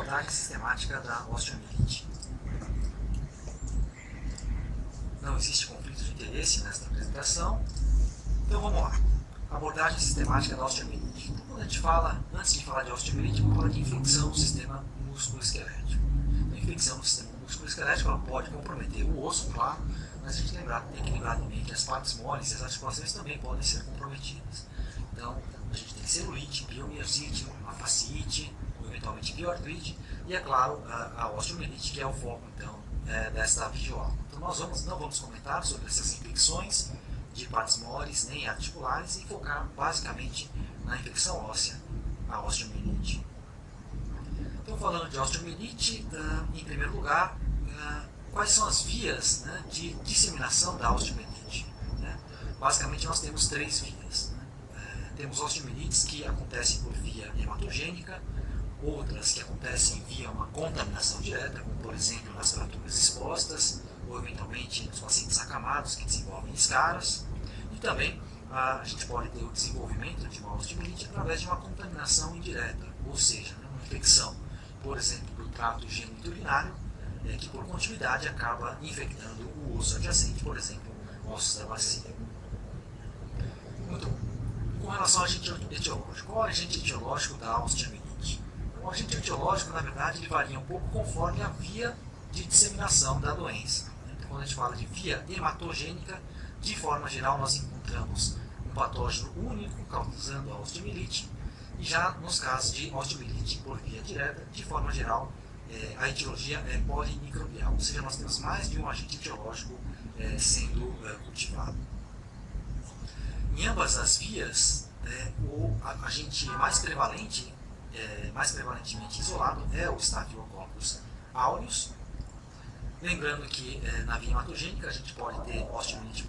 abordagem sistemática da osteomielite. Não existe conflito de interesse nesta apresentação, então vamos lá. Abordagem sistemática da osteomielite. Então, quando a gente fala, antes de falar de osteomielite, vamos falar de infecção do sistema músculo-esquelético. A infecção do sistema músculo-esquelético ela pode comprometer o osso, claro, mas a gente tem que lembrar também que as partes moles e as articulações também podem ser comprometidas. Então, a gente tem celulite, biomiosite, uma fasciite, ou eventualmente bioartrite, e é claro, a osteomielite, que é o foco então desta videoaula. Então, nós não vamos comentar sobre essas infecções de partes moles nem articulares e focar basicamente na infecção óssea, a osteomielite. Então, falando de osteomielite, em primeiro lugar, quais são as vias de disseminação da osteomielite? Basicamente, nós temos três vias. Temos osteomielites que acontecem por via hematogênica, outras que acontecem via uma contaminação direta, como por exemplo nas fraturas expostas, ou eventualmente nos pacientes acamados que desenvolvem escaras. E também a gente pode ter o desenvolvimento de uma osteomielite através de uma contaminação indireta, ou seja, uma infecção, por exemplo, do trato geniturinário, que por continuidade acaba infectando o osso adjacente, por exemplo, ossos da bacia. Muito bom. Com relação ao agente etiológico, qual é o agente etiológico da osteomielite? O agente etiológico, na verdade, ele varia um pouco conforme a via de disseminação da doença. Então, quando a gente fala de via hematogênica, de forma geral, nós encontramos um patógeno único causando a osteomielite, e já nos casos de osteomielite por via direta, de forma geral, a etiologia é polimicrobial, ou seja, nós temos mais de um agente etiológico sendo cultivado. Em ambas as vias, o agente mais prevalente, mais prevalentemente isolado, é o Staphylococcus aureus. Lembrando que na via hematogênica a gente pode ter osteomielite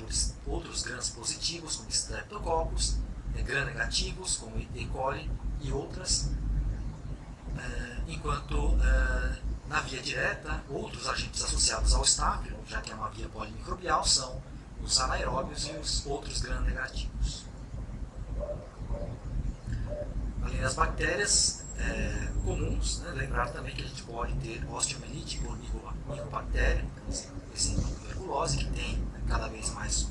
por outros gram positivos, como Streptococcus, gram negativos, como E. coli e outras, enquanto na via direta, outros agentes associados ao Staphylo, já que é uma via polimicrobial, são os anaeróbios e os outros gram negativos. Além das bactérias comuns, lembrar também que a gente pode ter osteomielite por micobactéria, por exemplo, a tuberculose, que tem cada vez mais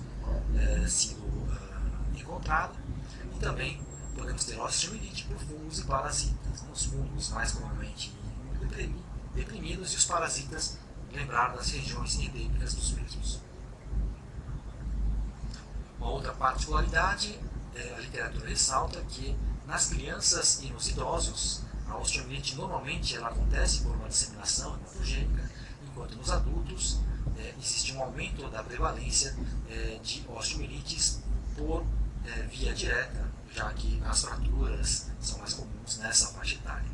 sido encontrada, e também podemos ter osteomielite por fungos e parasitas. Os fungos mais comumente deprimidos e os parasitas, lembrar das regiões endêmicas dos mesmos. Uma outra particularidade, a literatura ressalta que nas crianças e nos idosos, a osteomielite normalmente ela acontece por uma disseminação hematogênica, enquanto nos adultos existe um aumento da prevalência de osteomielites por via direta, já que as fraturas são mais comuns nessa faixa etária.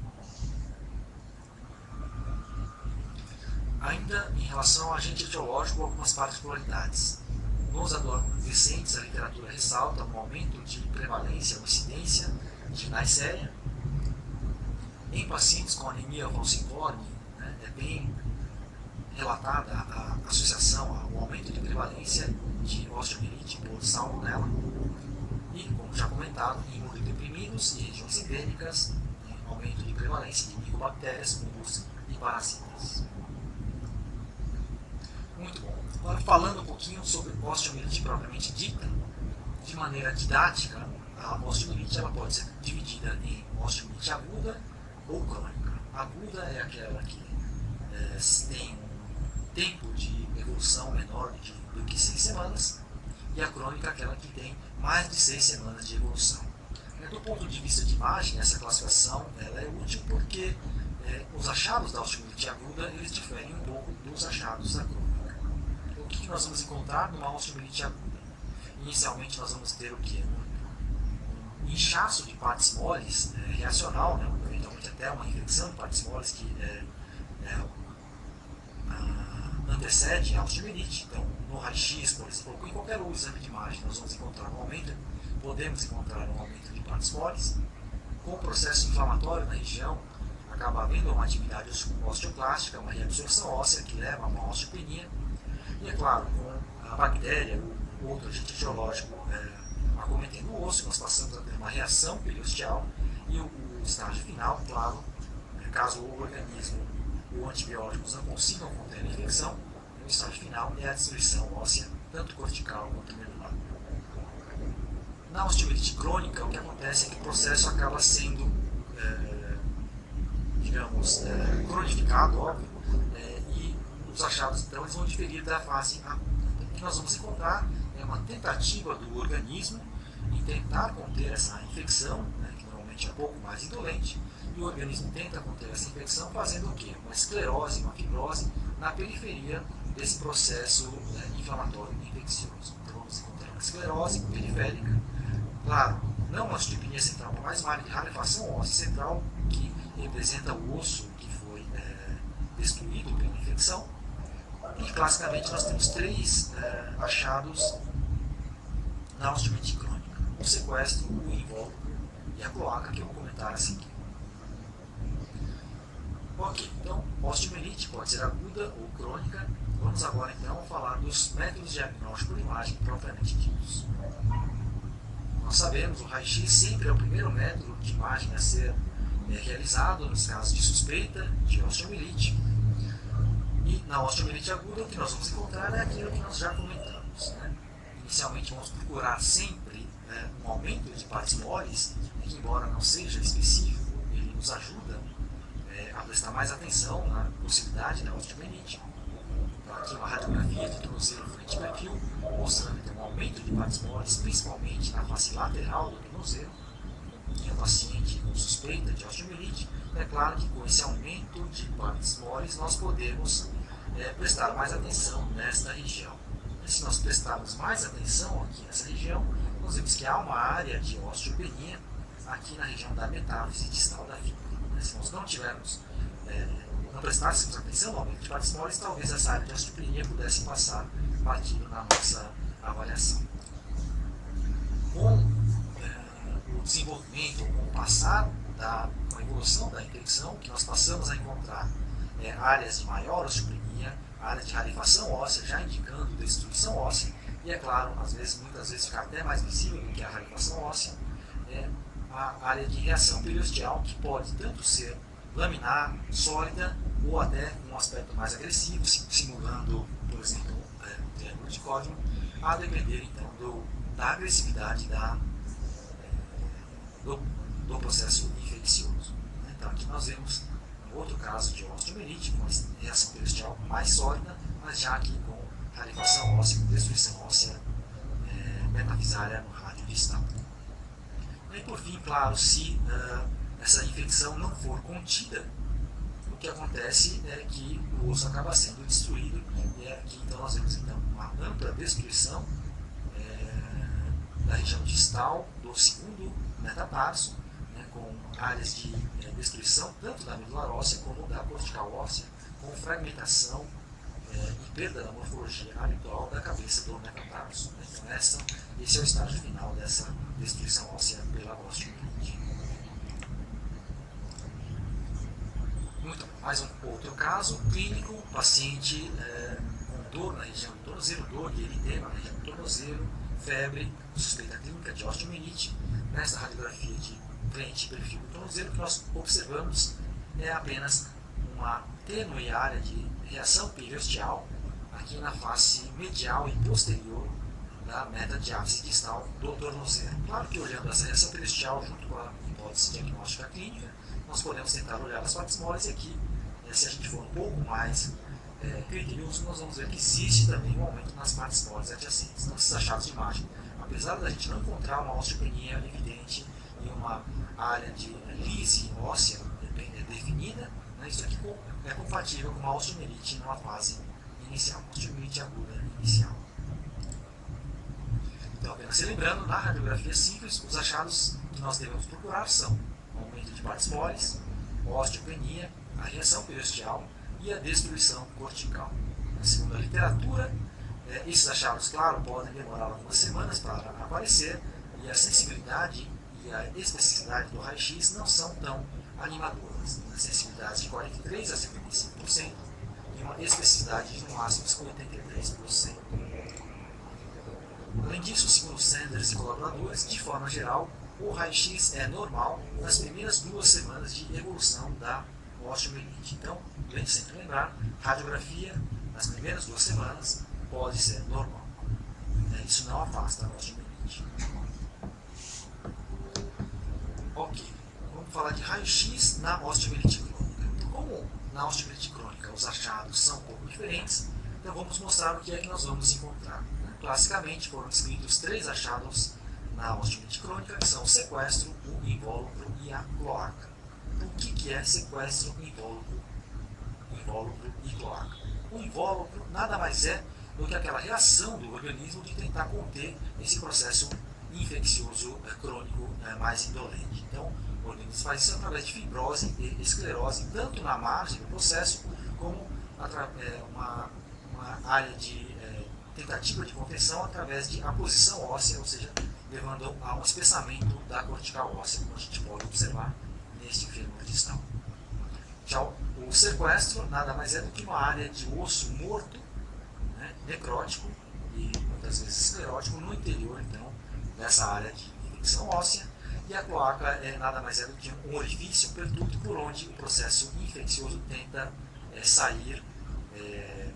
Ainda em relação ao agente etiológico, algumas particularidades. Nos adolescentes, a literatura ressalta um aumento de prevalência ou incidência de neisseria. Em pacientes com anemia falciforme, é bem relatada a associação ao aumento de prevalência de osteomielite por salmonella. E, como já comentado, em imunodeprimidos e regiões endêmicas, aumento de prevalência de micobactérias, fungos e parasitas. Muito bom. Agora, falando um pouquinho sobre osteomielite propriamente dita, de maneira didática, a osteomielite ela pode ser dividida em osteomielite aguda ou crônica. A aguda é aquela que tem um tempo de evolução menor do que 6 semanas, e a crônica é aquela que tem mais de 6 semanas de evolução. Do ponto de vista de imagem, essa classificação ela é útil porque os achados da osteomielite aguda eles diferem um pouco dos achados da crônica. O que nós vamos encontrar numa osteomielite aguda? Inicialmente nós vamos ter o quê? Um inchaço de partes moles reacional, eventualmente até uma infecção de partes moles que antecede a osteomielite. Então, no raio-x, por exemplo, ou em qualquer outro exame de imagem, nós vamos encontrar podemos encontrar um aumento de partes moles. Com o processo inflamatório na região, acaba havendo uma atividade osteoclástica, uma reabsorção óssea que leva a uma osteopenia. E, é claro, com a bactéria, outro agente etiológico acometendo o osso, nós passamos a ter uma reação periosteal e o estágio final, claro, caso o organismo ou antibióticos não consigam conter a infecção, o estágio final é a destruição óssea, tanto cortical quanto medular. Na osteomielite crônica, o que acontece é que o processo acaba sendo, cronificado, óbvio, e os achados então eles vão diferir da fase aguda. Então, o que nós vamos encontrar é uma tentativa do organismo em tentar conter essa infecção, que normalmente é um pouco mais indolente, e o organismo tenta conter essa infecção fazendo o quê? Uma esclerose, uma fibrose na periferia desse processo inflamatório infeccioso. Então vamos encontrar uma esclerose periférica, claro, não uma osteopenia central, mas uma área de rarefação óssea central que representa o osso que foi destruído pela infecção. E classicamente nós temos três achados na osteomielite crônica: o sequestro, o invólucro e a cloaca, que eu vou comentar a seguir. Ok, então osteomielite pode ser aguda ou crônica. Vamos agora então falar dos métodos de diagnóstico por imagem propriamente ditos. Nós sabemos que o raio-x sempre é o primeiro método de imagem a ser realizado nos casos de suspeita de osteomielite. E na osteomielite aguda o que nós vamos encontrar é aquilo que nós já comentamos. Inicialmente vamos procurar sempre um aumento de partes moles, que embora não seja específico, ele nos ajuda a prestar mais atenção na possibilidade da osteomielite. Então, aqui uma radiografia de tornozelo frente e perfil, mostrando então, um aumento de partes moles, principalmente na face lateral do tornozelo, em um paciente com suspeita de osteomielite. É claro que com esse aumento de partes moles nós podemos prestar mais atenção nesta região. E se nós prestarmos mais atenção aqui nessa região, nós vemos que há uma área de osteopenia aqui na região da metáfise distal da fíbula. Se nós não tivermos, não prestássemos atenção no aumento de partes moles, talvez essa área de osteopenia pudesse passar batido na nossa avaliação. Com o desenvolvimento, com o passar com a evolução da infecção, que nós passamos a encontrar áreas de maior osteopenia, áreas de rarefação óssea, já indicando destruição óssea, e é claro, muitas vezes fica até mais visível do que a rarefação óssea, a área de reação periosteal, que pode tanto ser laminar, sólida, ou até com um aspecto mais agressivo, simulando, por exemplo, o triângulo de Codman, a depender então da agressividade do processo infeccioso. Então aqui nós vemos um outro caso de osteomielite, com reação periosteal mais sólida, mas já aqui com rarefação óssea, com destruição óssea metafisária no rádio distal. E por fim, claro, se essa infecção não for contida, o que acontece é que o osso acaba sendo destruído, e aqui então nós vemos então, uma ampla destruição da região distal do segundo metatarso, com áreas de destruição tanto da medula óssea como da cortical óssea, com fragmentação e perda da morfologia habitual da cabeça do metatarso. Então esse é o estágio final dessa destruição óssea pela osteomielite. Muito bem. Mais um outro caso clínico, paciente com dor na região do tornozelo, dor e eritema na região do tornozelo, febre, suspeita clínica de osteomielite. Nesta radiografia de frente e perfil do tornozelo, que nós observamos é apenas uma tênue área de reação periosteal aqui na face medial e posterior da metadiáfise distal do tornozelo. Claro que olhando essa reação periosteal junto com a hipótese diagnóstica clínica, nós podemos tentar olhar as partes moles e aqui, se a gente for um pouco mais criterioso, nós vamos ver que existe também um aumento nas partes moles adjacentes. Então, esses achados de imagem, apesar da gente não encontrar uma osteopenia evidente e uma área de lise óssea definida, isso aqui é compatível com uma osteomielite numa fase inicial, osteomielite aguda inicial. Então, apenas se lembrando, na radiografia simples, os achados que nós devemos procurar são o aumento de partes moles, osteopenia, a reação periosteal e a destruição cortical. Segundo a literatura, esses achados, claro, podem demorar algumas semanas para aparecer, e a sensibilidade e a especificidade do raio-x não são tão animadoras. Sensibilidade de 43% a 55% e uma especificidade de no máximo 83%. Além disso, segundo Sanders e colaboradores, de forma geral, o raio-x é normal nas primeiras 2 semanas de evolução da osteomielite. Então, lembre sempre lembrar, radiografia nas primeiras 2 semanas pode ser normal. Isso não afasta a osteomielite. Ok, vamos falar de raio-x na osteomielite crônica. Como na osteomielite crônica os achados são um pouco diferentes, então vamos mostrar o que é que nós vamos encontrar. Classicamente foram descritos 3 achados na osteomielite crônica, que são o sequestro, o invólucro e a cloaca. Então, o que é sequestro, invólucro e cloaca? O invólucro nada mais é do que aquela reação do organismo de tentar conter esse processo infeccioso crônico mais indolente. Então, o organismo faz isso através de fibrose e esclerose, tanto na margem do processo, como uma área de tentativa de contenção através de aposição óssea, ou seja, levando a um espessamento da cortical óssea, como a gente pode observar neste fêmur distal. Já o sequestro nada mais é do que uma área de osso morto, necrótico e muitas vezes esclerótico no interior, então, dessa área de infecção óssea, e a cloaca nada mais é do que um orifício, um perduto, por onde o processo infeccioso tenta sair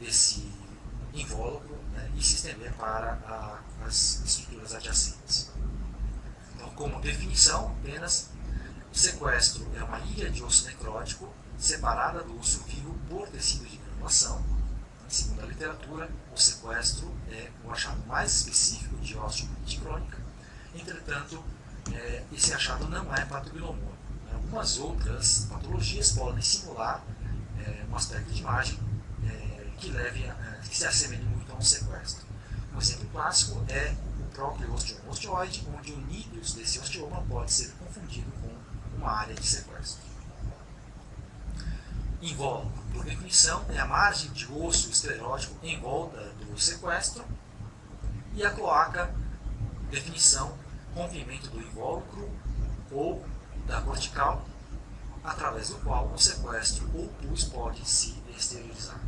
desse invólucro e se estender para as estruturas adjacentes. Então, como definição, apenas o sequestro é uma ilha de osso necrótico separada do osso vivo por tecido de granulação. Segundo a literatura, o sequestro é o achado mais específico de osteomielite crônica. Entretanto, esse achado não é patognomônico. Algumas outras patologias podem simular um aspecto de imagem que se assemelhe muito a um sequestro. Um exemplo clássico é o próprio osteoma osteoide, onde o núcleus desse osteoma pode ser confundido com uma área de sequestro. Invólucro, por definição, é a margem de osso esclerótico em volta do sequestro, e a cloaca, definição, rompimento do invólucro ou da cortical, através do qual o sequestro ou pus pode se exteriorizar.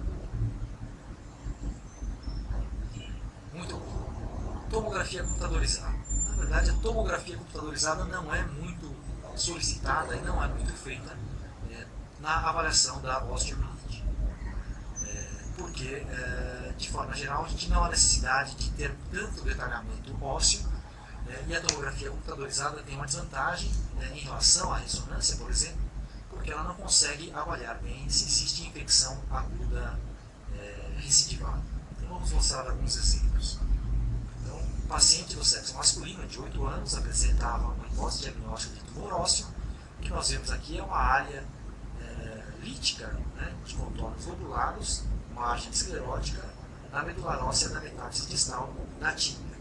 Muito bom. Tomografia computadorizada. Na verdade, a tomografia computadorizada não é muito solicitada e não é muito feita na avaliação da osteomielite. Porque, de forma geral, a gente não há necessidade de ter tanto detalhamento ósseo, e a tomografia computadorizada tem uma desvantagem em relação à ressonância, por exemplo, porque ela não consegue avaliar bem se existe infecção aguda recidivada. Então, vamos mostrar alguns exemplos. Então, um paciente do sexo masculino de 8 anos apresentava uma hipótese diagnóstica de tumor ósseo. O que nós vemos aqui é uma área lítica, de contornos lobulados, margem esclerótica, na medular óssea da metáfise distal da tíbia.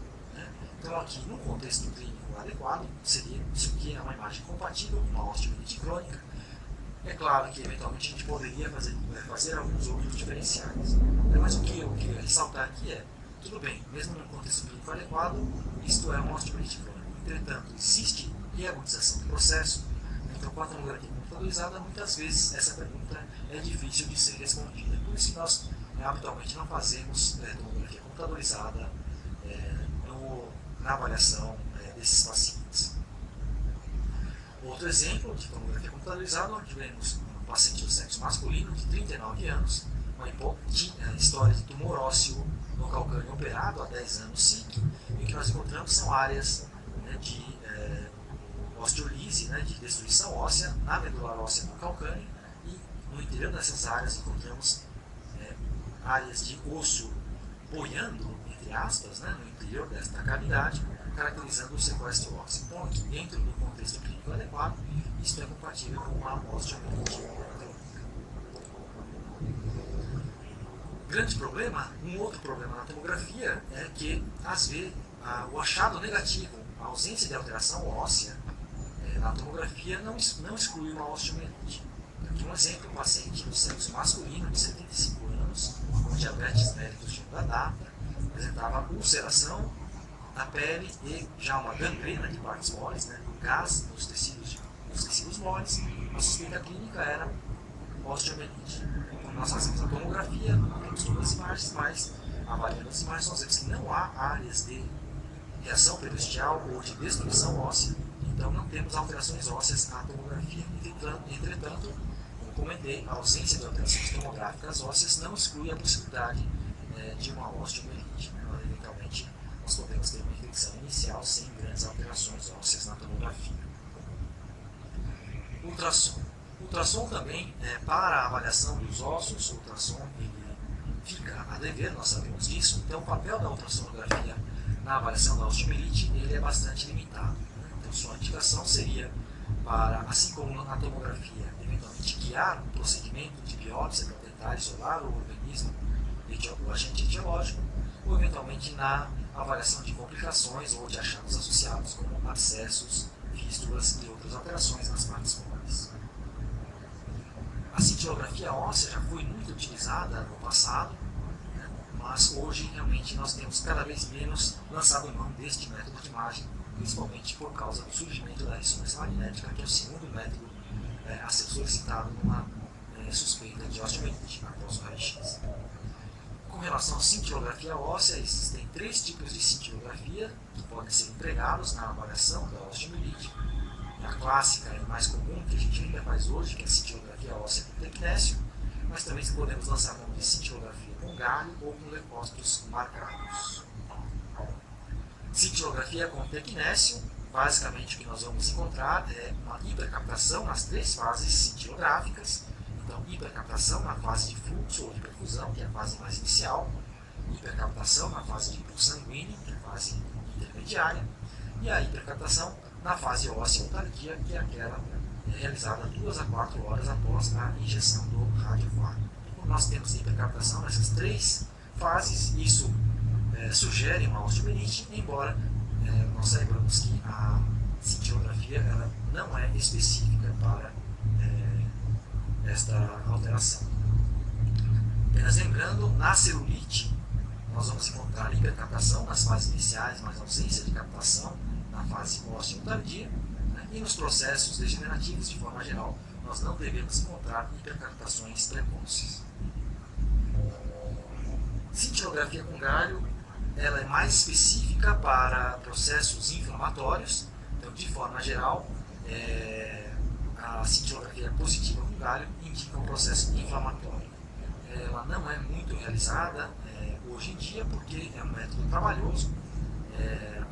Então, aqui, no contexto clínico adequado, seria isso aqui é uma imagem compatível com uma osteomielite crônica. É claro que, eventualmente, a gente poderia fazer alguns outros diferenciais. Mas o que eu queria ressaltar aqui é, tudo bem, mesmo no contexto clínico adequado, isto é uma osteomielite crônica. Entretanto, existe reagudização do processo. Então, com a tomografia computadorizada, muitas vezes essa pergunta é difícil de ser respondida. Por isso que nós, habitualmente, não fazemos tomografia computadorizada na avaliação desses pacientes. Outro exemplo de tomografia computadorizada, nós tivemos um paciente do sexo masculino de 39 anos, uma história de tumor ósseo no calcâneo operado há 10 anos SIC, e o que nós encontramos são áreas de osteolise, de destruição óssea na medular óssea do calcâneo, e no interior dessas áreas encontramos áreas de osso boiando, entre aspas, no interior desta cavidade, caracterizando o sequestro ósseo. Então, aqui dentro do contexto clínico adequado, isso é compatível com uma osteomielite crônica. Grande problema, um outro problema na tomografia é que, às vezes, o achado negativo, a ausência de alteração óssea na tomografia não exclui uma osteomielite. Aqui um exemplo, um paciente do sexo masculino de 75 anos, com diabetes mellitus de longa data, apresentava ulceração na pele e já uma gangrena de partes moles, gás nos tecidos moles. A suspeita clínica era osteomielite. Então, nós fazemos a tomografia, temos todas as imagens, mas avaliando as imagens nós vemos que não há áreas de reação periosteal ou de destruição óssea, então não temos alterações ósseas na tomografia. Entretanto, como comentei, a ausência de alterações tomográficas ósseas não exclui a possibilidade de uma osteomielite. Eventualmente, nós podemos ter uma infecção inicial sem grandes alterações ósseas na tomografia. Ultrassom. Ultrassom também, para a avaliação dos ossos, o ultrassom ele fica a dever, nós sabemos disso. Então, o papel da ultrassonografia na avaliação da osteomielite ele é bastante limitado. Então, sua indicação seria para, assim como na tomografia, eventualmente guiar um procedimento de biópsia para tentar isolar o organismo, o agente etiológico, ou eventualmente na avaliação de complicações ou de achados associados, como abscessos, fístulas e outras alterações nas partes moles. A cintilografia óssea já foi muito utilizada no passado, mas hoje realmente nós temos cada vez menos lançado mão deste método de imagem, principalmente por causa do surgimento da ressonância magnética, que é o segundo método a ser solicitado numa suspeita de osteomielite após o raio-x. Com relação à cintilografia óssea, existem 3 tipos de cintilografia que podem ser empregados na avaliação da osteomielite. A clássica e mais comum que a gente ainda faz hoje, que é a cintilografia óssea com tecnésio, mas também podemos lançar mão de cintilografia com galho ou com leucócitos marcados. Cintilografia com tecnésio, basicamente o que nós vamos encontrar é uma hipercaptação nas 3 fases cintilográficas. Então, hipercaptação na fase de fluxo ou de perfusão, que é a fase mais inicial, hipercaptação na fase de impulso sanguíneo, que é a fase intermediária, e a hipercaptação na fase óssea ou tardia, que é aquela realizada 2 a 4 horas após a injeção do radiofármaco. Então, nós temos hipercaptação nessas 3 fases, isso sugere uma osteomielite, embora nós saibamos que a cintilografia ela não é específica para esta alteração. Apenas lembrando, na celulite nós vamos encontrar hipercaptação nas fases iniciais, mas ausência de captação na fase óssea tardia, e nos processos degenerativos, de forma geral, nós não devemos encontrar hipercaptações precoces. Cintilografia com galho ela é mais específica para processos inflamatórios, então, de forma geral, a cintilografia positiva com galho indica um processo inflamatório. Ela não é muito realizada hoje em dia porque é um método trabalhoso,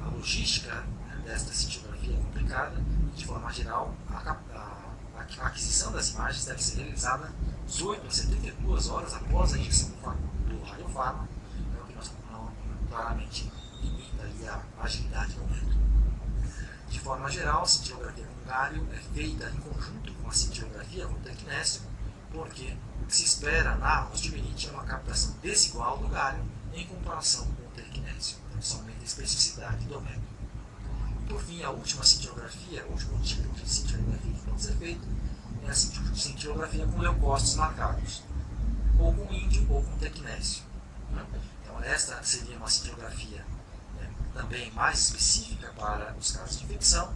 a logística desta cintilografia é complicada e, de forma geral, a aquisição das imagens deve ser realizada 18 a 72 horas após a injeção do radiofármaco, o que nós claramente limita ali a agilidade do método. De forma geral, a cintilografia com galho é feita em conjunto com a cintilografia com tecnésio, porque o que se espera na osteomielite é uma captação desigual do galho em comparação com o tecnésio. Então, isso aumenta a especificidade do método. Por fim, a última cintilografia, o último tipo de cintilografia que pode ser feito é a cintilografia com leucócitos marcados, ou com índio ou com tecnésio. Então, esta seria uma cintilografia também mais específica para os casos de infecção.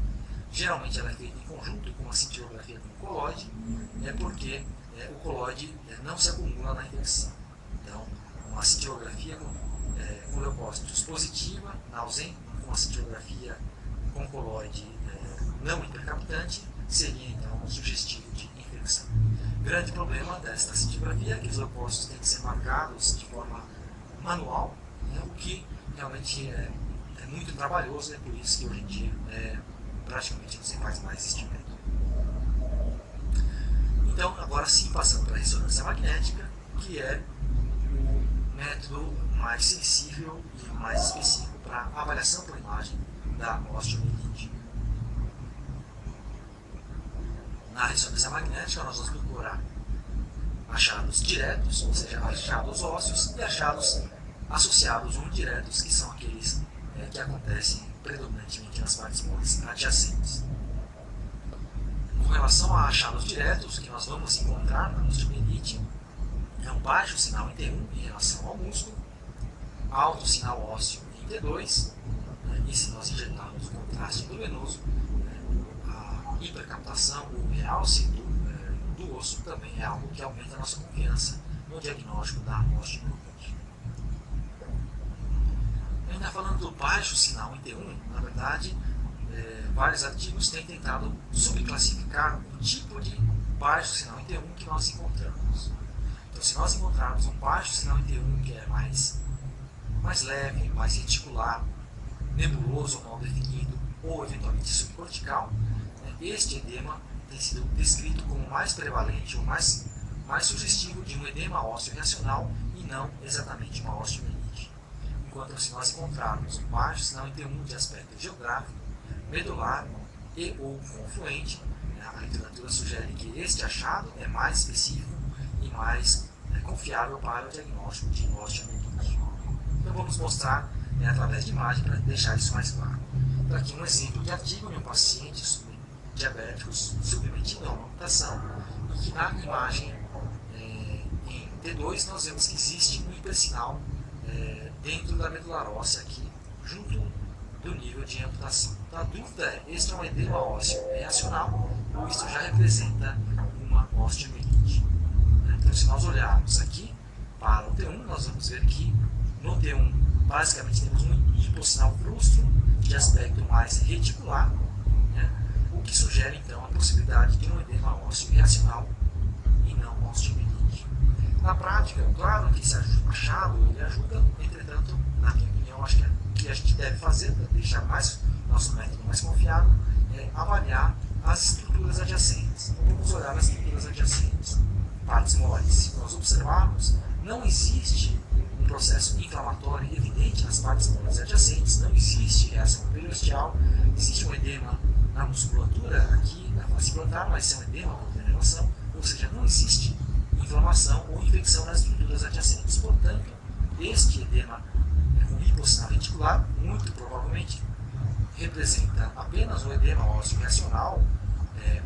Geralmente ela é feita em conjunto com a cintilografia com coloide, porque o coloide não se acumula na infecção. Então, uma cintilografia com leucócitos positiva, com a cintilografia com coloide não hipercaptante, seria então sugestivo de infecção. Grande problema desta cintilografia é que os leucócitos têm que ser marcados de forma manual, o que realmente é muito trabalhoso, é por isso que hoje em dia praticamente não se faz mais este método. Então, agora sim, passando para a ressonância magnética, que é o método mais sensível e mais específico para a avaliação por imagem da osteomielite. Na ressonância magnética, nós vamos procurar achados diretos, ou seja, achados ósseos, e achados associados ou indiretos, que são aqueles que acontecem predominantemente nas partes moles adjacentes. Com relação a achados diretos, o que nós vamos encontrar na osteomielite é um baixo sinal em T1 em relação ao músculo, alto sinal ósseo em T2, e se nós injetarmos o contraste endovenoso, a hipercaptação ou realce do osso também é algo que aumenta a nossa confiança no diagnóstico da osteomielite. Ainda falando do baixo sinal em T1, na verdade, vários artigos têm tentado subclassificar o tipo de baixo sinal em T1 que nós encontramos. Então, se nós encontrarmos um baixo sinal em T1 que é mais leve, mais reticular, nebuloso ou mal definido, ou eventualmente subcortical, este edema tem sido descrito como mais prevalente ou mais sugestivo de um edema ósseo reacional e não exatamente uma osteomielite. Enquanto se nós encontrarmos um baixo sinal em T1 de aspecto geográfico, medular e ou confluente, a literatura sugere que este achado é mais específico e mais confiável para o diagnóstico de osteomielite. Então vamos mostrar através de imagem para deixar isso mais claro. Então aqui um exemplo de artigo de um paciente diabético submetido a uma amputação e que na imagem em T2 nós vemos que existe um hipersinal dentro da medular óssea aqui, junto do nível de amputação. Então a dúvida é, este é um edema ósseo reacional ou isto já representa uma osteomielite? Então se nós olharmos aqui para o T1, nós vamos ver que no T1 basicamente temos um hipossinal frustro de aspecto mais reticular, o que sugere então a possibilidade de um edema ósseo reacional e não uma osteomielite. Na prática, claro que esse achado ele ajuda, entretanto, na minha opinião, acho que o que a gente deve fazer para deixar nosso método mais confiável é avaliar as estruturas adjacentes. Então vamos olhar as estruturas adjacentes, partes moles. Se nós observarmos, não existe um processo inflamatório evidente nas partes moles adjacentes, não existe reação periosteal, existe um edema na musculatura aqui na face plantar, mas é um edema por denervação, ou seja, não existe inflamação ou infecção nas estruturas adjacentes. Portanto, este edema com hipossinal reticular, muito provavelmente, representa apenas um edema ósseo reacional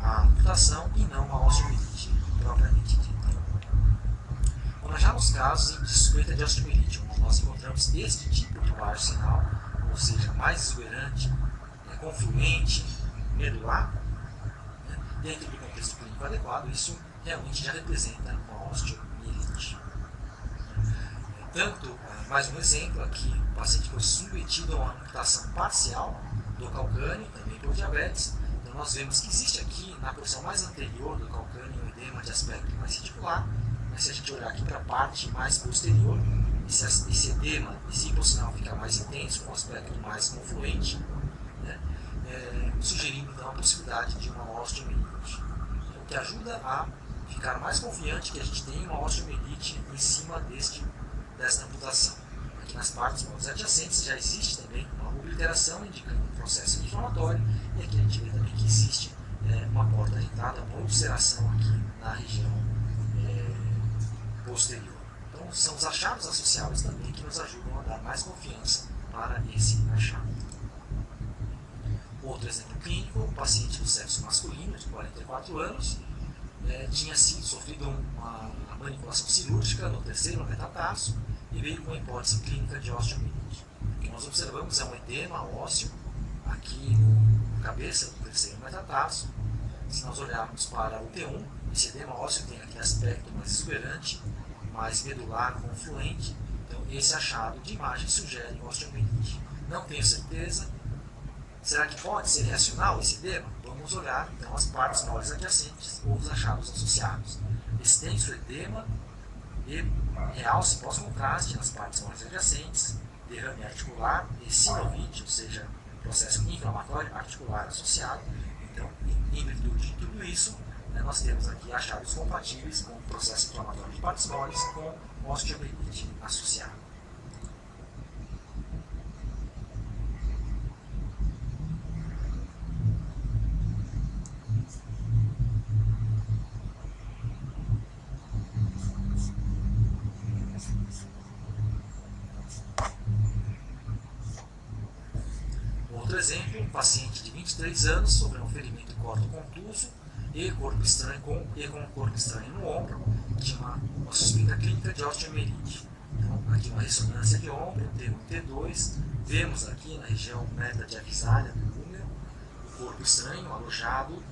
à amputação e não uma osteomielite propriamente dita. Agora, já nos casos de suspeita de osteomielite, onde nós encontramos este tipo de baixo sinal, ou seja, mais exuberante, confluente, medular, dentro do contexto clínico adequado, isso realmente já representa uma osteomielite. Tanto, mais um exemplo aqui, o paciente foi submetido a uma amputação parcial do calcâneo, também por diabetes. Então nós vemos que existe aqui, na porção mais anterior do calcâneo, um edema de aspecto mais reticular, mas se a gente olhar aqui para a parte mais posterior, esse edema, esse hipossinal fica mais intenso, com um aspecto mais confluente, sugerindo então a possibilidade de uma osteomielite. O que ajuda a ficar mais confiante que a gente tem uma osteomielite em cima desta amputação. Aqui nas partes moles adjacentes já existe também uma obliteração indicando um processo inflamatório, e aqui a gente vê também que existe uma porta de entrada, uma ulceração aqui na região posterior. Então são os achados associados também que nos ajudam a dar mais confiança para esse achado. Outro exemplo clínico, um paciente do sexo masculino de 44 anos, tinha sofrido uma manipulação cirúrgica no terceiro metatarso e veio com a hipótese clínica de osteomielite. O que nós observamos é um edema ósseo aqui na cabeça do terceiro metatarso. Se nós olharmos para o T1, esse edema ósseo tem aquele aspecto mais exuberante, mais medular, confluente. Então esse achado de imagem sugere osteomielite. Não tenho certeza. Será que pode ser reacional esse edema? Vamos olhar então as partes moles adjacentes ou os achados associados. Extenso edema e realce pós-contraste nas partes moles adjacentes, derrame articular e sinovite, ou seja, processo inflamatório articular associado. Então, em virtude de tudo isso, nós temos aqui achados compatíveis com o processo inflamatório de partes moles com osteomielite associada. Outro exemplo, um paciente de 23 anos sofreu um ferimento corto-contuso e corpo estranho com corpo estranho no ombro, tinha uma suspeita clínica de osteomielite. Então, aqui uma ressonância de ombro, T2, vemos aqui na região metadiavisária do úmero, o corpo estranho alojado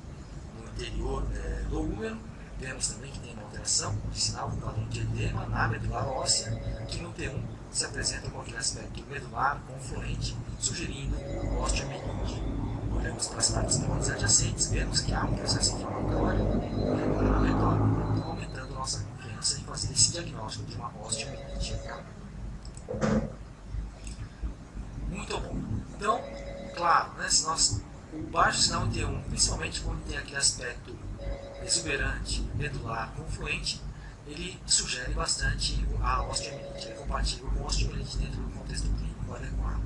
no interior do úmero. Vemos também que tem uma alteração de sinal do padrão de edema na medular óssea, que no T1 se apresenta com aquele aspecto medular confluente, sugerindo osteomielite. olhamos para as partes moles adjacentes, vemos que há um processo inflamatório ao redor, aumentando nossa confiança em fazer esse diagnóstico de uma osteomielite. Muito bom. Então, claro, né, se nós, o baixo sinal em T1, principalmente quando tem aquele aspecto exuberante, medular, confluente, ele sugere bastante a osteomielite, é compatível com a osteomielite dentro do contexto clínico adequado.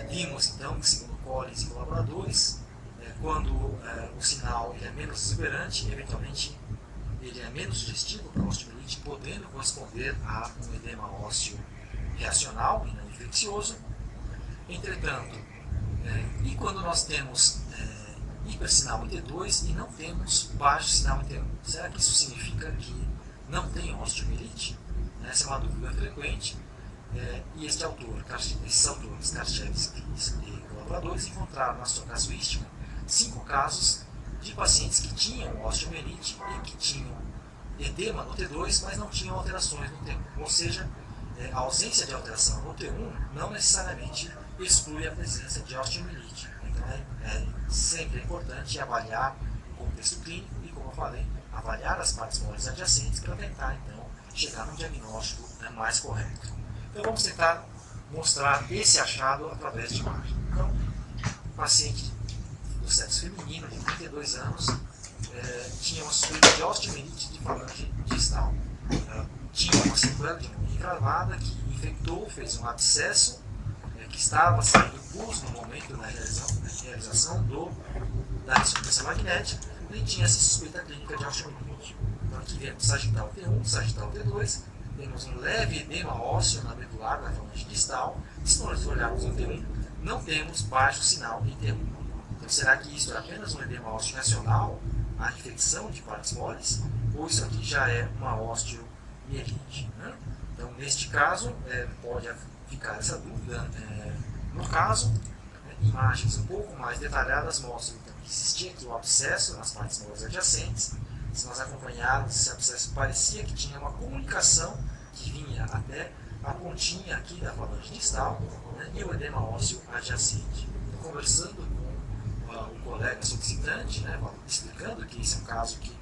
Vimos então que, segundo Collins e colaboradores, quando o sinal ele é menos exuberante, eventualmente ele é menos sugestivo para a osteomielite, podendo corresponder a um edema ósseo reacional e não infeccioso. Entretanto, e quando nós temos hipersinal em T2 e não temos baixo sinal em T1, será que isso significa que não tem osteomielite? Essa é uma dúvida frequente. E esses autores, Karczewski e colaboradores, encontraram na sua casuística 5 casos de pacientes que tinham osteomielite e que tinham edema no T2, mas não tinham alterações no T1. Ou seja, a ausência de alteração no T1 não necessariamente exclui a presença de osteomielite. Então é sempre importante avaliar o contexto clínico e, como eu falei, avaliar as partes moles adjacentes para tentar então chegar num diagnóstico mais correto. Então vamos tentar mostrar esse achado através de imagem. Então, um paciente do sexo feminino de 32 anos tinha uma suspeita de osteomielite de falange distal. Tinha uma sequela de mão encravada que infectou, fez um abscesso que estava saindo pus no momento da realização da ressonância magnética e tinha essa suspeita clínica de osteomielite. Então aqui vemos sagital T1, sagital T2, temos um leve edema ósseo na medular da falange distal. Se nós olharmos no T1, não temos baixo sinal em T1. Então, será que isso é apenas um edema ósseo reacional, a infecção de partes moles, ou isso aqui já é uma osteomielite? Né? Então, neste caso, pode ficar essa dúvida. No caso, imagens um pouco mais detalhadas mostram então, que existia aqui o abscesso nas partes moles adjacentes. Se nós acompanharmos, esse abscesso parecia que tinha uma comunicação que vinha até a pontinha aqui da falange distal, né, e o edema ósseo adjacente. Então, conversando com o colega solicitante, né, explicando que esse é um caso que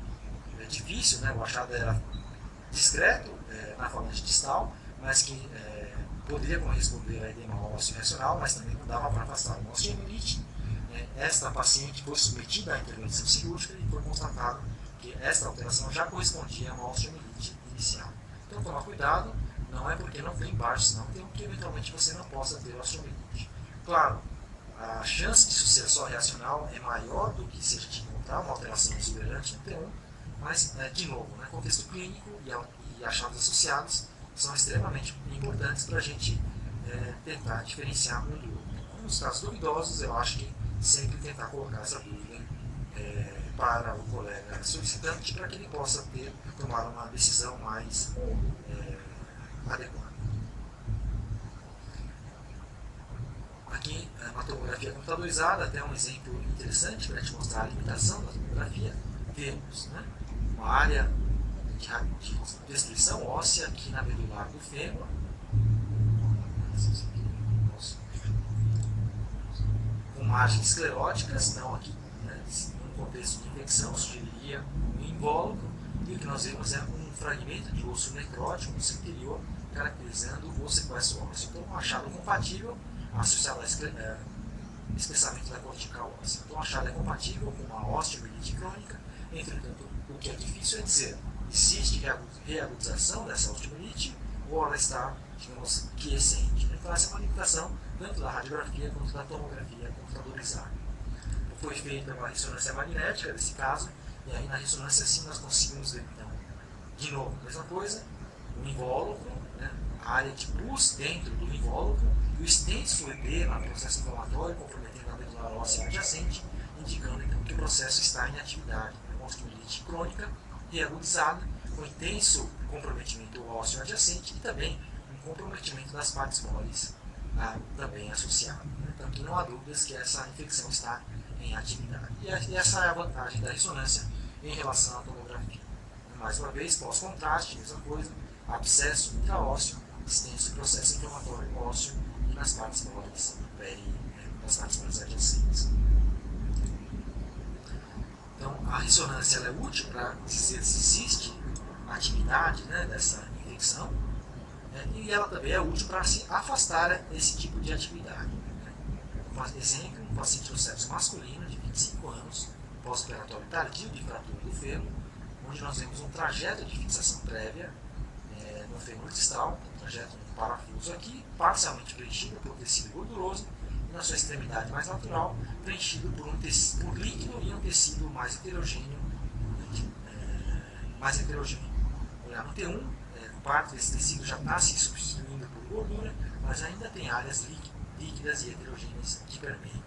é difícil, né, o achado era discreto na falange distal, mas que poderia corresponder a edema ósseo reacional, mas também não dava para afastar uma osteomielite. Esta paciente foi submetida à intervenção cirúrgica e foi constatado que esta alteração já correspondia a uma osteomielite inicial. Então, tomar cuidado, não é porque não tem baixo sinal T1 que eventualmente você não possa ter osteomielite. Claro, a chance de isso ser só reacional é maior do que se a gente encontrar uma alteração exuberante no T1, mas, de novo, né, contexto clínico e achados associados são extremamente importantes para a gente tentar diferenciar um do outro. Nos casos duvidosos, eu acho que sempre tentar colocar essa dúvida para o colega solicitante para que ele possa tomar uma decisão mais adequada. Aqui, uma tomografia computadorizada, até um exemplo interessante para te mostrar a limitação da tomografia. Temos, né, uma área de destruição óssea aqui na medular do fêmur, com margens escleróticas, então aqui, né, num contexto de infecção, sugeriria um invólucro, e o que nós vemos é um fragmento de osso necrótico no seu interior, caracterizando o sequestro ósseo. Então, um achado compatível associado ao espessamento da cortical óssea. Então, o achado é compatível com uma osteomielite crônica, entretanto, o que é difícil é dizer, existe reagudização dessa osteomielite ou ela está, digamos, quiescente. Então, essa é uma limitação tanto da radiografia quanto da tomografia computadorizada. Foi feita uma ressonância magnética nesse caso, e aí na ressonância sim nós conseguimos ver, então, de novo, a mesma coisa, o invólucro, né, a área de pus dentro do invólucro, e o extenso edema, processo inflamatório, comprometendo a medular óssea adjacente, indicando então que o processo está em atividade, uma osteomielite crônica reagudizada, com intenso comprometimento ósseo adjacente e também um comprometimento das partes moles também associado. Então aqui não há dúvidas que essa infecção está em atividade. E essa é a vantagem da ressonância em relação à tomografia. Mais uma vez, pós-contraste, mesma coisa, abscesso intraósseo, extenso processo inflamatório ósseo e nas partes moles das partes moles adjacentes. Então, a ressonância ela é útil para dizer se existe atividade, né, dessa infecção, e ela também é útil para se afastar esse tipo de atividade. Por exemplo, um paciente do sexo masculino de 25 anos, pós-operatório tardio de fratura do fêmur, onde nós vemos um trajeto de fixação prévia no fêmur distal, um trajeto de parafuso aqui, parcialmente preenchido por tecido gorduroso, e na sua extremidade mais natural, preenchido por líquido e um tecido mais heterogêneo. Olhar no T1, parte desse tecido já está se substituindo por gordura, mas ainda tem áreas líquidas e heterogêneas que permeiam.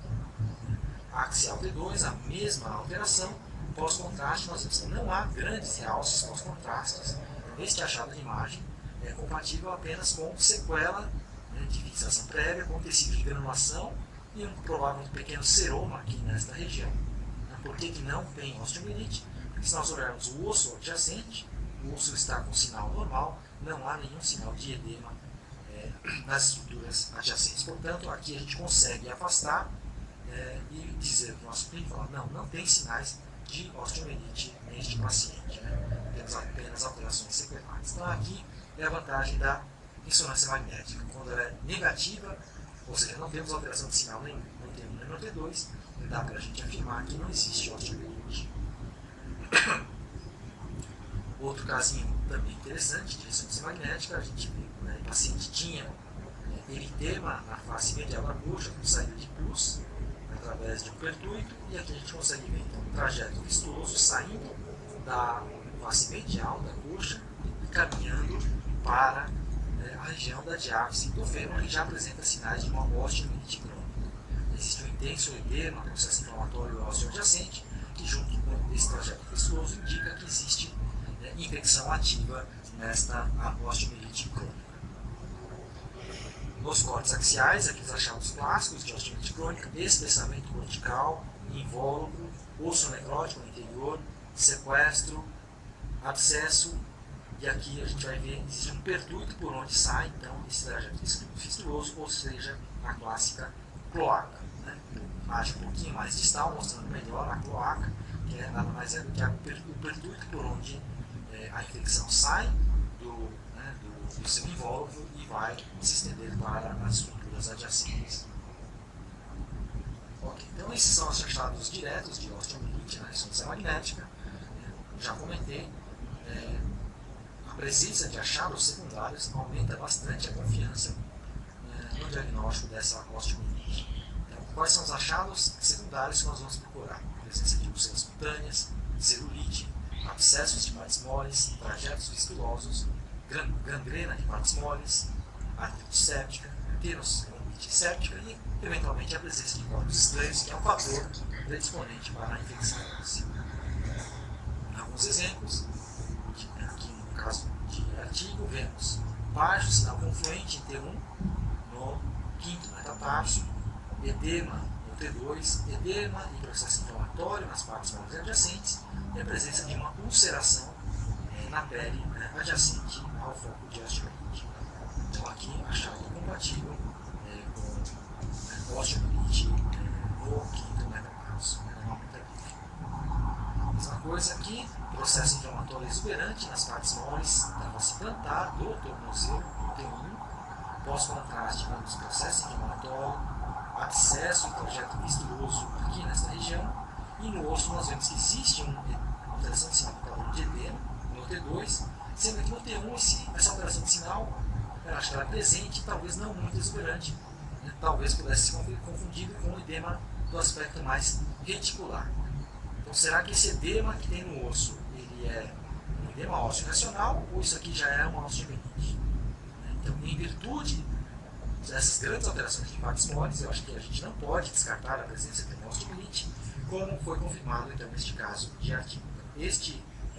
A axial T2, a mesma alteração, pós-contraste, nós vemos que não há grandes realces pós-contrastes. Este achado de imagem é compatível apenas com sequela de fixação prévia, com tecido de granulação e um provável pequeno seroma aqui nesta região. Por que não tem osteomielite? Porque se nós olharmos o osso adjacente, o osso está com sinal normal, não há nenhum sinal de edema nas estruturas adjacentes. Portanto, aqui a gente consegue afastar e dizer para o nosso clínico, não tem sinais de osteomielite neste paciente. Temos apenas alterações sequelares. Então, aqui é a vantagem da ressonância magnética. Quando ela é negativa, ou seja, não temos alteração de sinal nem no T1 nem no T2, dá para a gente afirmar que não existe osteomielite. Outro casinho também interessante de ressonância magnética, a gente viu que o paciente tinha eritema na face medial da coxa, com saída de pus, através de um pertuito, e aqui a gente consegue ver então, um trajeto vistoso saindo da face medial da coxa e caminhando para a região da diáfise do fêmur, que já apresenta sinais de uma osteomielite crônica. Existe um intenso edema, processo inflamatório ósseo adjacente, que junto com esse trajeto vistoso indica que existe infecção ativa nesta osteomielite crônica. Nos cortes axiais, aqui os achados clássicos de osteomielite crônica, espessamento cortical, invólucro, osso necrótico no interior, sequestro, abscesso, e aqui a gente vai ver que existe um pertuito por onde sai então esse trajeto fistuloso, ou seja, a clássica cloaca. Imagem um pouquinho mais distal, mostrando melhor a cloaca, que nada mais é do que o pertuito por onde a infecção sai do seu invólucro e vai se estender para as estruturas adjacentes. Ok, então esses são os achados diretos de osteomielite na ressonância magnética. Já comentei, a presença de achados secundários aumenta bastante a confiança no diagnóstico dessa osteomielite. Então, quais são os achados secundários que nós vamos procurar? A presença de úlceras cutâneas, celulite, abscessos de partes moles, trajetos vistulosos, gangrena de partes moles, artrite séptica, tenosidite séptica e, eventualmente, a presença de corpos estranhos, que é um fator predisponente para a infecção óssea. Alguns exemplos, aqui no caso de artigo, vemos baixo sinal confluente em T1 no quinto metatarso, edema no T2, edema e processo inflamatório nas partes moles adjacentes e a presença de uma ulceração na pele adjacente ao foco de osteomielite. Então aqui achado compatível com osteomielite no quinto metatarso, na metapífia. Mesma coisa aqui, processo inflamatório exuberante nas partes moles da face plantar do tornozelo no T1, pós-contraste com os processos inflamatórios, abscesso e trajeto vistuoso aqui nesta região, e no osso nós vemos que existe uma alteração de sinal de edema no T2, sendo que no T1 essa alteração de sinal acho que ela é presente, talvez não muito exuberante, talvez pudesse ser confundido com o edema do aspecto mais reticular. Então será que esse edema que tem no osso ele é um edema ósseo racional ou isso aqui já é uma osteomielite? Então, em virtude dessas grandes alterações de partes moles, eu acho que a gente não pode descartar a presença de uma osteomielite, como foi confirmado então neste caso de artigo.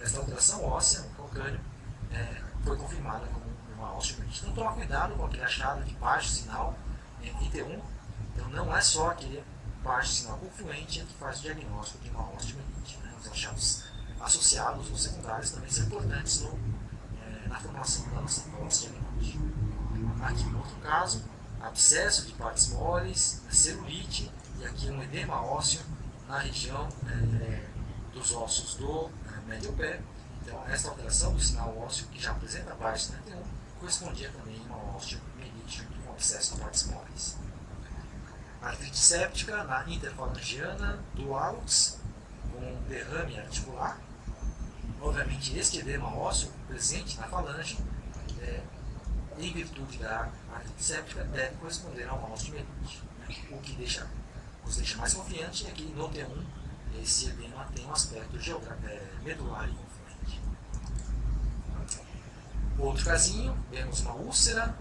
Esta alteração óssea no calcâneo foi confirmada como uma osteomielite. Então toma cuidado com aquele achado de baixo sinal em T1. Então não é só aquele baixo sinal confluente que faz o diagnóstico de uma osteomielite. Os achados associados ou secundários também são importantes na formação da nossa hipótese diagnóstica. Aqui, em outro caso, abscesso de partes moles, celulite e aqui um edema ósseo na região dos ossos do médio pé. Então, esta alteração do sinal ósseo, que já apresenta baixo na T1, correspondia também a uma osteomielite junto com abscesso de partes moles. Artrite séptica na interfalangiana do hálux, com derrame articular. Obviamente, este edema ósseo presente na falange, em virtude da artrite séptica, deve corresponder a uma osteomielite. O que nos deixa mais confiante é que no T1 esse edema tem um aspecto medular e confluente. Outro casinho, vemos uma úlcera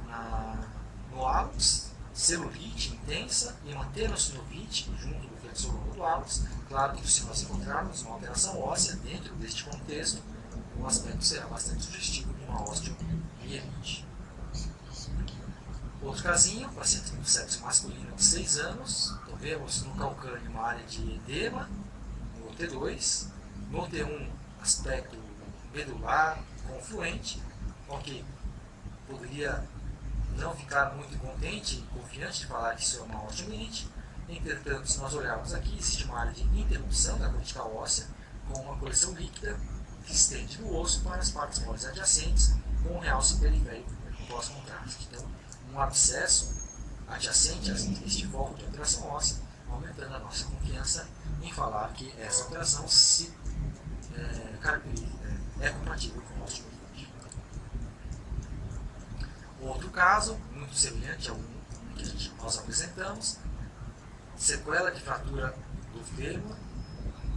no hálux, celulite intensa e uma tenossinovite junto do flexor longo do hálux. Claro que se nós encontrarmos uma alteração óssea dentro deste contexto, o aspecto será bastante sugestivo de uma osteomielite. Outro casinho, paciente com sexo masculino de 6 anos, então vemos no calcâneo uma área de edema, no T2, no T1 aspecto medular, confluente, ok, poderia não ficar muito contente e confiante de falar que isso é uma osteomielite. Entretanto, se nós olharmos aqui, existe uma área de interrupção da cortical óssea com uma coleção líquida que estende do osso para as partes moles adjacentes com um realce periférico pós-contraste. Então, um abscesso adjacente a este foco de alteração óssea, aumentando a nossa confiança em falar que essa alteração é compatível com a osteomielite. Outro caso, muito semelhante ao que nós apresentamos, sequela de fratura do fêmur,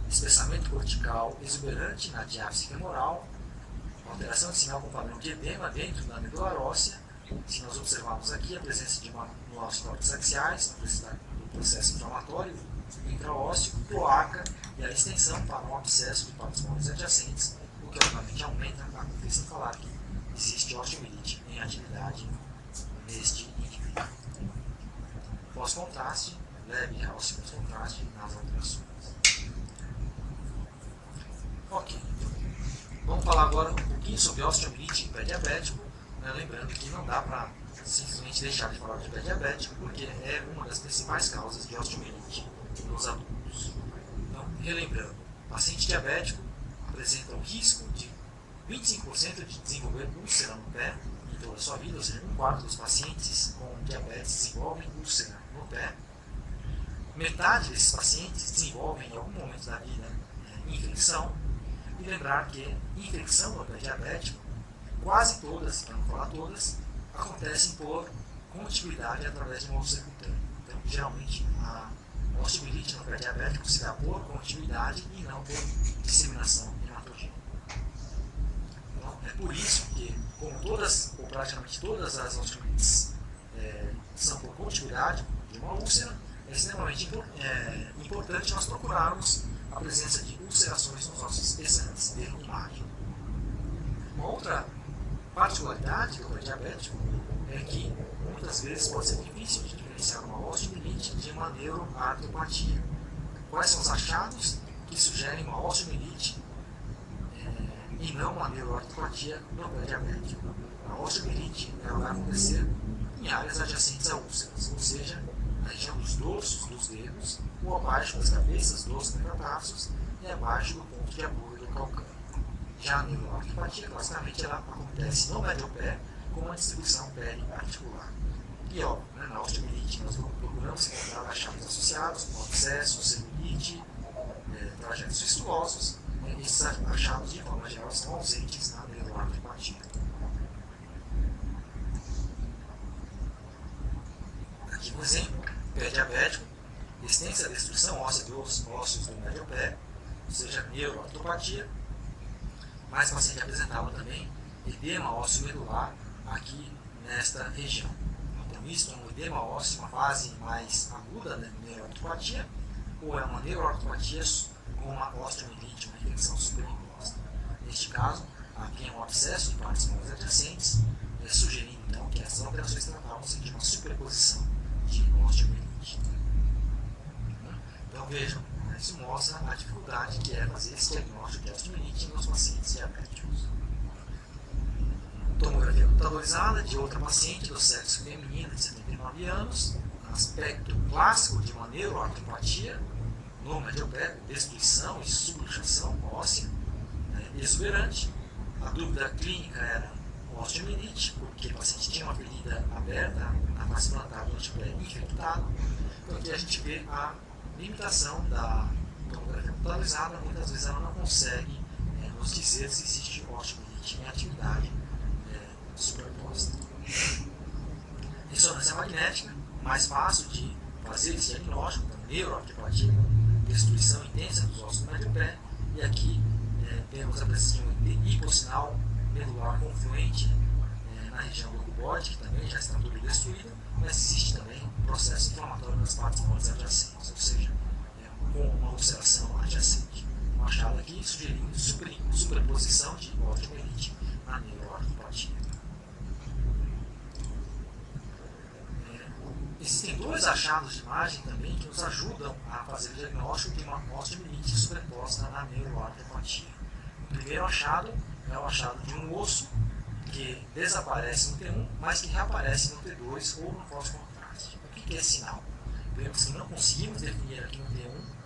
espessamento cortical exuberante na diáfise femoral, alteração de sinal com padrão de edema dentro da medula óssea. Se nós observarmos aqui a presença de mastoides axiais, a presença do processo inflamatório intraósseo, cloaca e a extensão para um abscesso de partes moles adjacentes, o que obviamente aumenta a confiança em falar que existe osteomielite em atividade neste indivíduo. Pós-contraste, leve realce pós-contraste nas alterações. Ok, vamos falar agora um pouquinho sobre osteomielite em pé diabético. Lembrando que não dá para simplesmente deixar de falar de pé diabético, porque é uma das principais causas de osteomielite nos adultos. Então, relembrando, o paciente diabético apresenta o risco de 25% de desenvolver úlcera no pé em toda a sua vida, ou seja, 1/4 dos pacientes com diabetes desenvolvem úlcera no pé. Metade desses pacientes desenvolvem em algum momento da vida infecção. E lembrar que infecção no pé diabético, quase todas, para não falar todas, acontecem por contiguidade através de uma úlcera cutânea. Então, geralmente, a osteomielite no pé diabético se dá por contiguidade e não por disseminação hematogênica. Então, é por isso que, como todas, ou praticamente todas as osteomielites são por contiguidade de uma úlcera, é extremamente importante nós procurarmos a presença de ulcerações nos ossos pesantes de imagem. Uma outra particularidade do pé diabético é que muitas vezes pode ser difícil de diferenciar uma osteomielite de uma neuroartropatia. Quais são os achados que sugerem uma osteomielite e não uma neuroartropatia no pé diabético? A osteomielite vai acontecer em áreas adjacentes a úlceras, ou seja, na região dos dorsos dos dedos ou abaixo das cabeças dos metatarsos e abaixo do ponto de apoio do calcâneo. Já a neuroartropatia, classicamente, ela acontece no médio pé com uma distribuição periarticular. E óbvio, na osteomielite nós procuramos encontrar achados associados com abscesso, celulite, trajetos fistulosos. Esses achados, de forma geral, são ausentes na neuroartropatia. Aqui um exemplo, pé diabético, extensa destruição óssea dos ossos do médio pé, ou seja, neuroartropatia. Mas o paciente apresentava também edema ósseo medular aqui nesta região. Então, isso é um edema ósseo, uma fase mais aguda da neuroartropatia, ou é uma neuroartropatia com uma osteomielite, uma infecção superimposta. Neste caso, havia um abscesso de partes moles adjacentes, sugerindo então que essas alterações tratavam-se de uma superposição de osteomielite. Então, vejam, isso mostra a dificuldade que é fazer esse diagnóstico de osteomielite nos pacientes diabéticos. Tomografia computadorizada de outra paciente do sexo feminino de 79 anos, aspecto clássico de uma neuroartropatia no médio pé, destruição e subluxação óssea, exuberante. A dúvida clínica era osteomielite, porque o paciente tinha uma ferida aberta, a face plantar do antepé infectado. Então aqui a gente vê a limitação da tomografia computadorizada, muitas vezes ela não consegue nos dizer se existe osteomielite em atividade superposta. Ressonância magnética, mais fácil de fazer esse diagnóstico, então, neuroartropatia, destruição intensa dos ossos do médio pé, e aqui temos a presença de um hipossinal medular confluente na região do cuboide, que também já está tudo destruída, mas existe também um processo inflamatório nas partes moles adjacentes, ou seja, com uma ulceração adjacente. Um achado aqui sugerindo superposição de osteomielite na neuroartropatia. Existem dois achados de imagem também que nos ajudam a fazer o diagnóstico de uma osteomielite superposta na neuroartropatia. O primeiro achado é o achado de um osso que desaparece no T1, mas que reaparece no T2 ou no pós-contraste. O que é esse sinal? Vemos que não conseguimos definir aqui no T1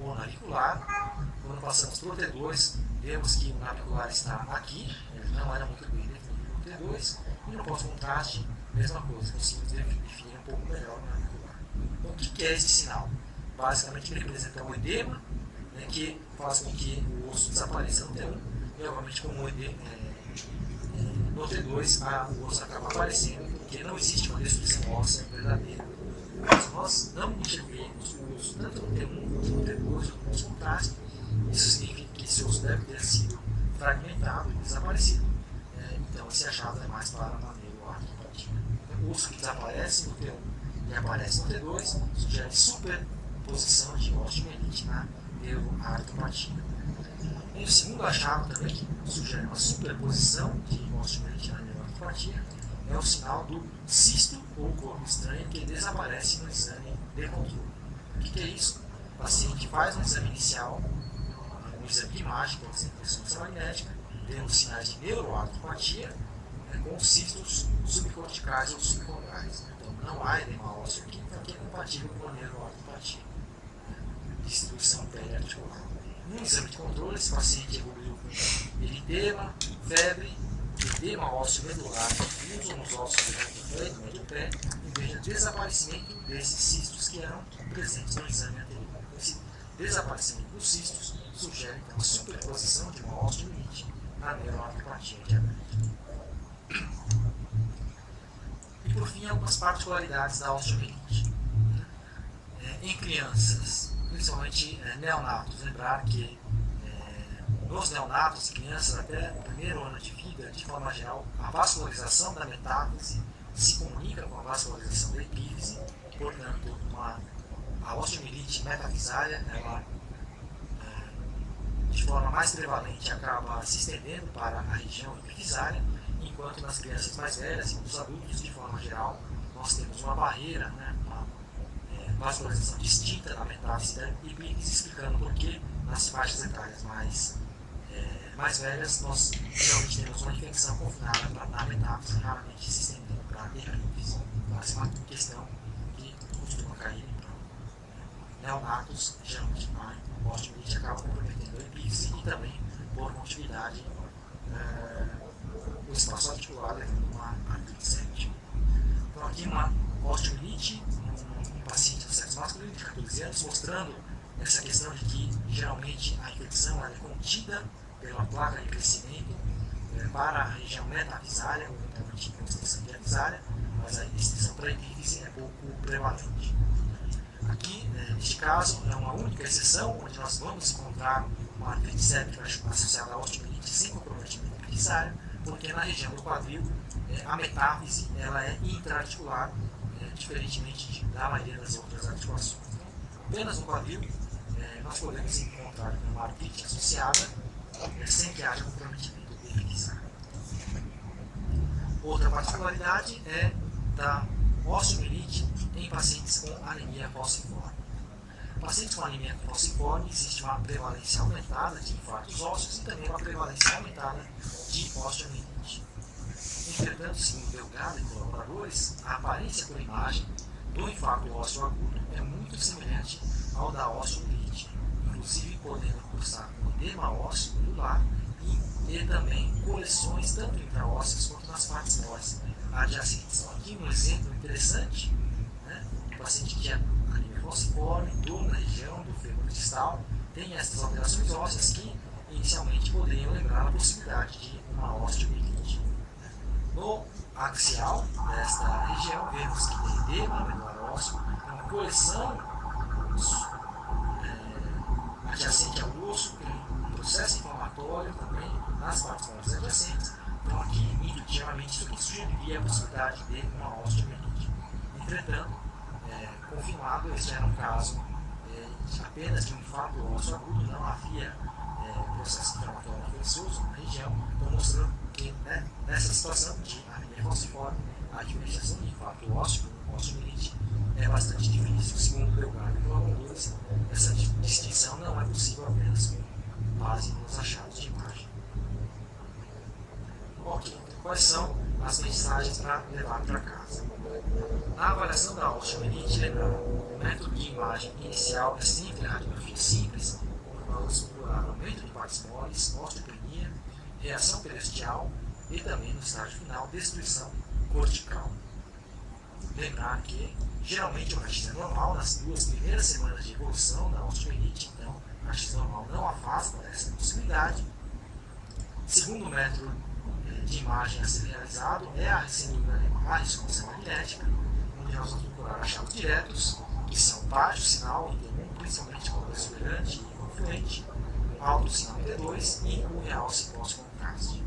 ou navicular. Quando passamos para o T2, vemos que o navicular está aqui, ele não era muito bem definido no T2, e no pós-contraste, mesma coisa, conseguimos definir um pouco melhor o navicular. Então, o que é esse sinal? Basicamente, ele representa um edema, que faz com que o osso desapareça no T1, e obviamente, como o edema no T2, o osso acaba aparecendo, porque não existe uma destruição óssea verdadeira. Mas nós não enxerguemos o osso tanto no T1 quanto no T2, no pós-contraste. Isso significa que esse osso deve ter sido fragmentado e desaparecido. Então, esse achado é mais para a neuroartropatia. O osso que desaparece no T1 e aparece no T2 sugere superposição de osteomielite na neuroartropatia. E o segundo achado também, que sugere uma superposição de osteomielite na neuroartropatia, é o sinal do cisto ou corpo estranho que desaparece no exame de controle. O que é isso? O paciente faz um exame inicial, um exame de imagem, por exemplo, ressonância magnética, temos sinais de neuroartropatia, com cistos subcorticais ou subcondrais. Então não há edema ósseo aqui, então aqui é compatível com a neuroartropatia, distribuição periarticular. No exame de controle, esse paciente evoluiu com eritema, febre, edema ósseo medular difuso nos ossos do médio pé, e veja desaparecimento desses cistos que eram presentes no exame anterior. Esse desaparecimento dos cistos sugere então a superposição de uma osteomielite na neuroartropatia diabética. E por fim, algumas particularidades da osteomielite. Em crianças, principalmente neonatos, lembrar que nos neonatos, crianças até o primeiro ano de vida, de forma geral, a vascularização da metáfise se comunica com a vascularização da epífise, portanto, a osteomielite metafisária, ela, de forma mais prevalente, acaba se estendendo para a região epifisária, enquanto nas crianças mais velhas e nos adultos, de forma geral, nós temos uma barreira, uma vascularização distinta da metáfise da epífise, explicando por que nas faixas etárias mais velhas nós geralmente temos uma infecção confinada na metáfise, raramente se estendendo para a epífise. Então, essa é uma questão que costuma cair para neonatos, geralmente a osteomielite acaba comprometendo a epífise e também, por motilidade, o espaço articular levando uma artrite séptica. Então, aqui uma osteomielite, um paciente do sexo masculino de 14 anos, mostrando essa questão de que geralmente a infecção é contida pela placa de crescimento para a região metafisária, ou eventualmente com extensão diafisária, mas a extensão para a epífise é pouco prevalente. Aqui, neste caso, é uma única exceção, onde nós vamos encontrar uma artrite séptica associada à osteomielite sem comprometimento epifisário, porque na região do quadril a metáfise ela é intraarticular, diferentemente da maioria das outras articulações. Apenas no quadril nós podemos encontrar uma artrite associada sem que haja comprometimento epifisário. Outra particularidade é da osteomielite em pacientes com anemia falciforme. Pacientes com anemia falciforme existe uma prevalência aumentada de infartos ósseos e também uma prevalência aumentada de osteomielite. Entretanto, segundo Delgado e colaboradores, a aparência por imagem do infarto ósseo agudo é muito semelhante ao da osteomielite, inclusive podendo cursar com edema ósseo nodular e também coleções tanto intraósseas quanto nas partes moles adjacentes. Então, aqui um exemplo interessante, né? O paciente que tinha anemia falciforme, dor na região do fêmur distal, tem essas alterações ósseas que inicialmente poderiam lembrar a possibilidade de uma osteomielite. No axial desta região, vemos que tem edema medular ósseo, tem uma coleção adjacente ao osso, tem um processo inflamatório também nas partes moles adjacentes. Então, aqui, intuitivamente, isso aqui sugeriria a possibilidade de uma osteomielite. Entretanto, confirmado, esse era um caso apenas de um infarto ósseo agudo, não havia processo inflamatório infeccioso na região, então mostrando que nessa situação de anemia falciforme, a diferenciação de infarto ósseo com osteomielite é bastante difícil. Segundo o Delgado e colaboradores, essa distinção não é possível apenas com base nos achados de imagem. Ok, quais são as mensagens para levar para casa? Na avaliação da osteomielite, lembrar, o método de imagem inicial é sempre a radiografia simples, onde vamos explorar aumento de partes moles, osteopenia, reação periosteal e também, no estágio final, destruição cortical. Lembrar que geralmente o raio-x é normal nas 2 primeiras semanas de evolução da osteomielite, então o raio-x normal não afasta essa possibilidade. Segundo método de imagem a ser realizado é a ressonância magnética, onde nós vamos procurar achados diretos, que são baixo sinal em T1, principalmente com exuberante e confluente, alto sinal em T2 e o realce pós-contraste.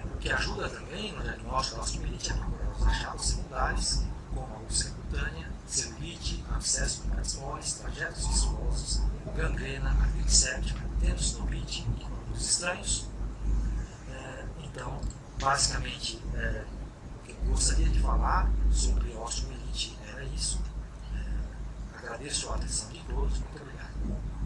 O que ajuda também no diagnóstico da osteomielite é procurar os achados secundários, como a úlcera cutânea, celulite, abscesso de partes moles, trajetos viscosos, gangrena, artrite séptica, tenosinobite e nódulos estranhos. Então, basicamente, o que eu gostaria de falar sobre osteomielite era isso. Agradeço a atenção de todos. Muito obrigado.